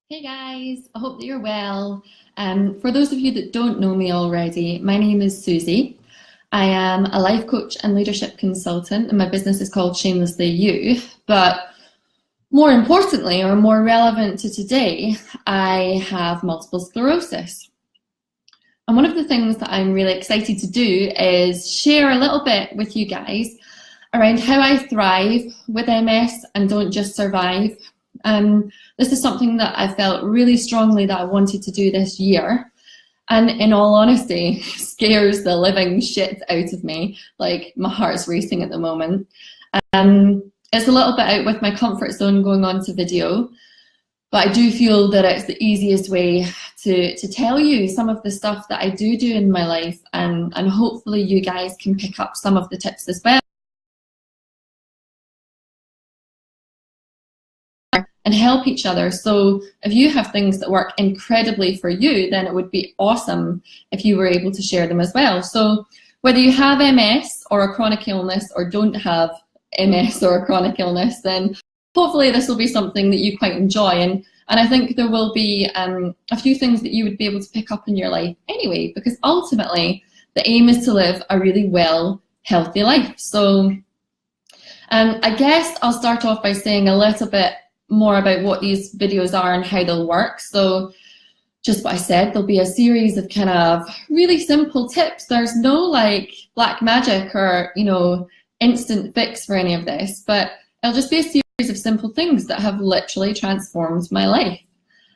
Hey guys, I hope that you're well. For those of you that don't know me already, my name is Susie. I am a life coach and leadership consultant, and my business is called Shamelessly You. But more importantly, or more relevant to today, I have multiple sclerosis. And one of the things that I'm really excited to do is share a little bit with you guys around how I thrive with MS and don't just survive. This is something that I felt really strongly that I wanted to do this year, and in all honesty, scares the living shit out of me. Like, my heart's racing at the moment. It's a little bit out with my comfort zone going on to video, but I do feel that it's the easiest way to tell you some of the stuff that I do in my life, and hopefully you guys can pick up some of the tips as well and help each other. So if you have things that work incredibly for you, then it would be awesome if you were able to share them as well. So whether you have MS or a chronic illness, or don't have MS or a chronic illness, then hopefully this will be something that you quite enjoy. And I think there will be a few things that you would be able to pick up in your life anyway, because ultimately the aim is to live a really well, healthy life. So I guess I'll start off by saying a little bit more about what these videos are and how they'll work. So just what I said, there'll be a series of kind of really simple tips. There's no like black magic or, instant fix for any of this, but it'll just be a series of simple things that have literally transformed my life.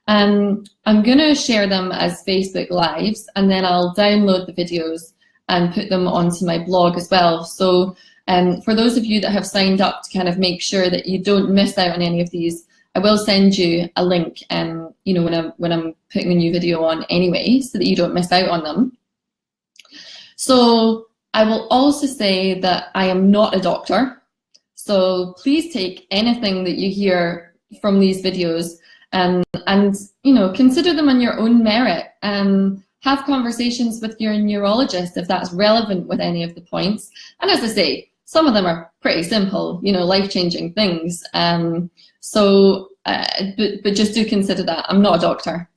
I'm going to share them as Facebook Lives, and then I'll download the videos and put them onto my blog as well. So for those of you that have signed up to kind of make sure that you don't miss out on any of these, I will send you a link, when I'm putting a new video on anyway, so that you don't miss out on them. So I will also say that I am not a doctor. So please take anything that you hear from these videos and consider them on your own merit. Have conversations with your neurologist if that's relevant with any of the points. And as I say, some of them are pretty simple, life-changing things. But just do consider that. I'm not a doctor.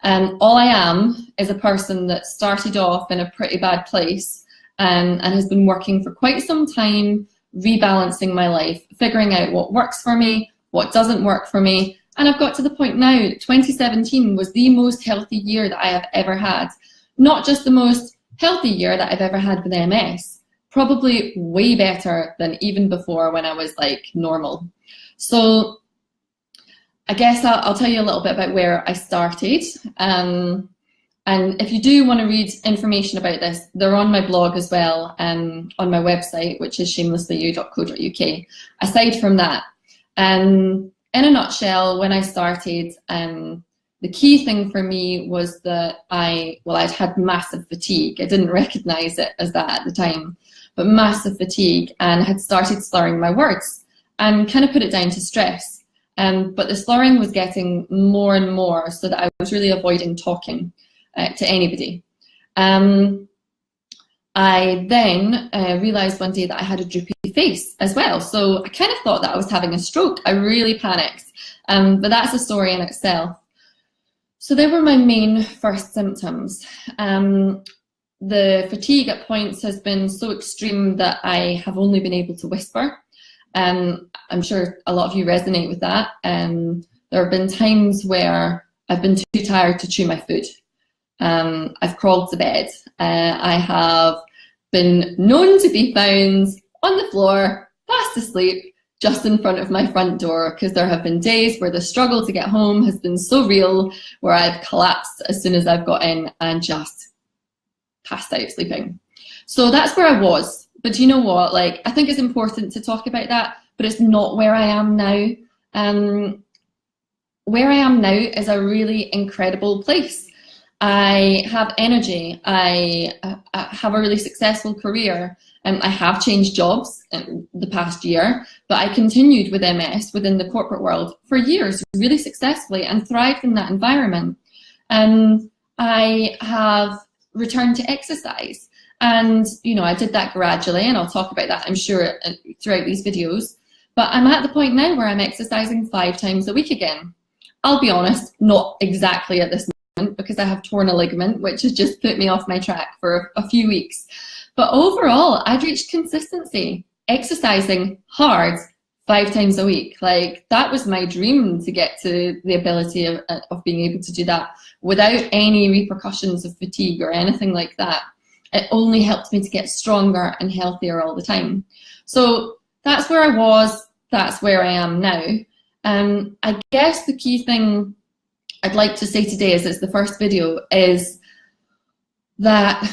All I am is a person that started off in a pretty bad place and has been working for quite some time, rebalancing my life, figuring out what works for me, what doesn't work for me. And I've got to the point now, 2017 was the most healthy year that I have ever had. Not just the most healthy year that I've ever had with MS, probably way better than even before when I was like normal. So I guess I'll tell you a little bit about where I started. And if you do want to read information about this, they're on my blog as well, on my website, which is shamelesslyu.co.uk. Aside from that, in a nutshell, when I started, the key thing for me was that I'd had massive fatigue. I didn't recognize it as that at the time, but massive fatigue, and had started slurring my words and kind of put it down to stress. But the slurring was getting more and more, so that I was really avoiding talking to anybody. I then realized one day that I had a droopy face as well. So I kind of thought that I was having a stroke. I really panicked, but that's a story in itself. So they were my main first symptoms. The fatigue at points has been so extreme that I have only been able to whisper. I'm sure a lot of you resonate with that. There have been times where I've been too tired to chew my food. I've crawled to bed. I have been known to be found on the floor, fast asleep, just in front of my front door, because there have been days where the struggle to get home has been so real, where I've collapsed as soon as I've got in and just passed out sleeping. So that's where I was. But do you know what? Like, I think it's important to talk about that, but it's not where I am now. Where I am now is a really incredible place. I have energy. I have a really successful career. I have changed jobs in the past year, but I continued with MS within the corporate world for years, really successfully, and thrived in that environment. I have returned to exercise. And, I did that gradually, and I'll talk about that, I'm sure, throughout these videos. But I'm at the point now where I'm exercising 5 times a week again. I'll be honest, not exactly at this moment, because I have torn a ligament, which has just put me off my track for a few weeks. But overall, I'd reached consistency, exercising hard 5 times a week. Like, that was my dream, to get to the ability of being able to do that without any repercussions of fatigue or anything like that. It only helped me to get stronger and healthier all the time. So that's where I was, that's where I am now. I guess the key thing I'd like to say today, as it's the first video, is that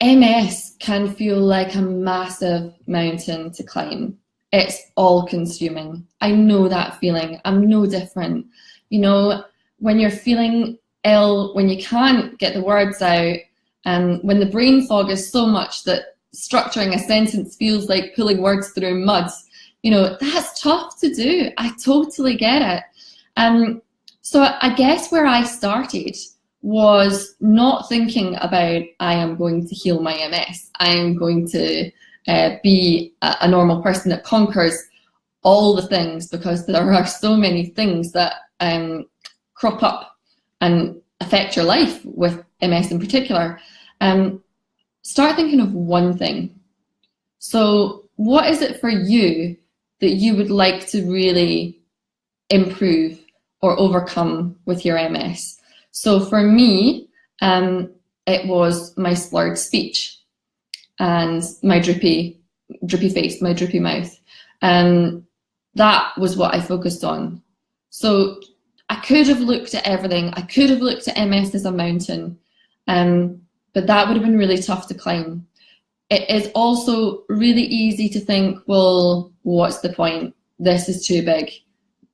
MS can feel like a massive mountain to climb. It's all-consuming. I know that feeling. I'm no different. You know, when you're feeling ill, when you can't get the words out, and when the brain fog is so much that structuring a sentence feels like pulling words through mud, you know, that's tough to do. I totally get it. So I guess where I started was not thinking about, I am going to heal my MS. I am going to be a normal person that conquers all the things, because there are so many things that crop up and affect your life with MS in particular. Start thinking of one thing. So what is it for you that you would like to really improve or overcome with your MS? So for me, it was my slurred speech and my drippy face, my drippy mouth. That was what I focused on. So I could have looked at everything. I could have looked at MS as a mountain, but that would have been really tough to climb. It is also really easy to think, well, what's the point? This is too big.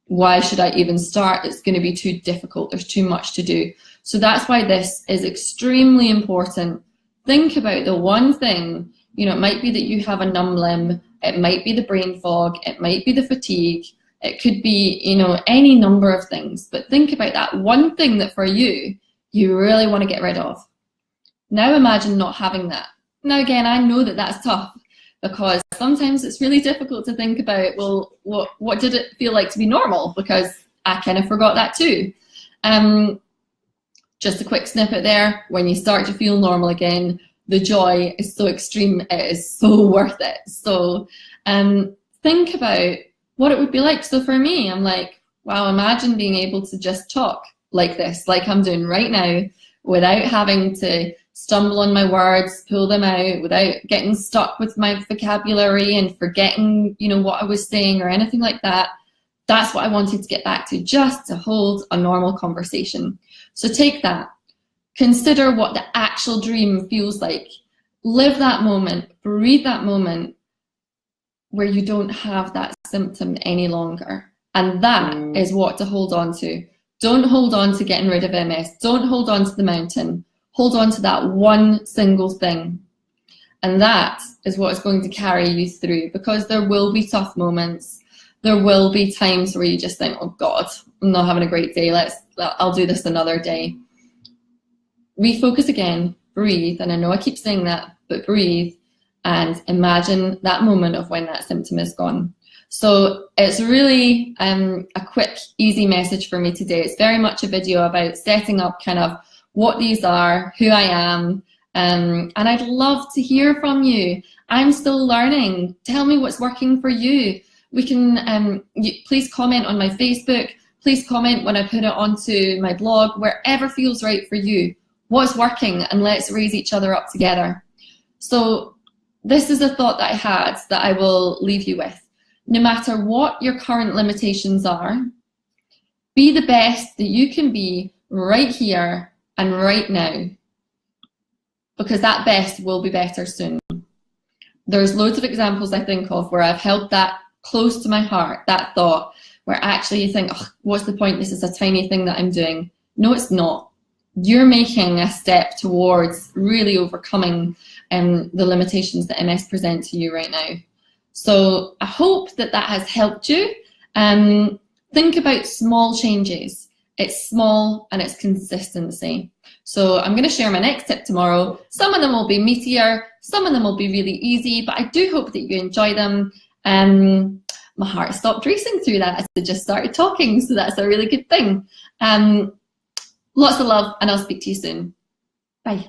Why should I even start? It's going to be too difficult. There's too much to do. So that's why this is extremely important. Think about the one thing. You know, it might be that you have a numb limb. It might be the brain fog. It might be the fatigue. It could be, you know, any number of things. But think about that one thing that for you, you really want to get rid of. Now imagine not having that. Now again, I know that that's tough, because sometimes it's really difficult to think about, well, what did it feel like to be normal? Because I kind of forgot that too. Just a quick snippet there. When you start to feel normal again, the joy is so extreme, it is so worth it. So think about what it would be like. So for me, I'm like, wow, imagine being able to just talk like this, like I'm doing right now, without having to stumble on my words, pull them out, without getting stuck with my vocabulary and forgetting, you know, what I was saying or anything like that. That's what I wanted to get back to, just to hold a normal conversation. So take that. Consider what the actual dream feels like. Live that moment, breathe that moment where you don't have that symptom any longer. And that is what to hold on to. Don't hold on to getting rid of MS. Don't hold on to the mountain. Hold on to that one single thing. And that is what is going to carry you through, because there will be tough moments. There will be times where you just think, oh God, I'm not having a great day. I'll do this another day. Refocus again, breathe. And I know I keep saying that, but breathe and imagine that moment of when that symptom is gone. So it's really a quick, easy message for me today. It's very much a video about setting up kind of what these are, who I am, and I'd love to hear from you. I'm still learning. Tell me what's working for you. We can, please comment on my Facebook. Please comment when I put it onto my blog, wherever feels right for you. What's working, and let's raise each other up together. So this is a thought that I had that I will leave you with. No matter what your current limitations are, be the best that you can be right here and right now, because that best will be better soon. There's loads of examples I think of where I've held that close to my heart, that thought, where actually you think, oh, what's the point? This is a tiny thing that I'm doing. No, it's not. You're making a step towards really overcoming the limitations that MS present to you right now. So I hope that that has helped you. Think about small changes. It's small and it's consistency. So I'm going to share my next tip tomorrow. Some of them will be meatier, some of them will be really easy, but I do hope that you enjoy them. my heart stopped racing through that as I just started talking. So that's a really good thing. Lots of love, and I'll speak to you soon. Bye.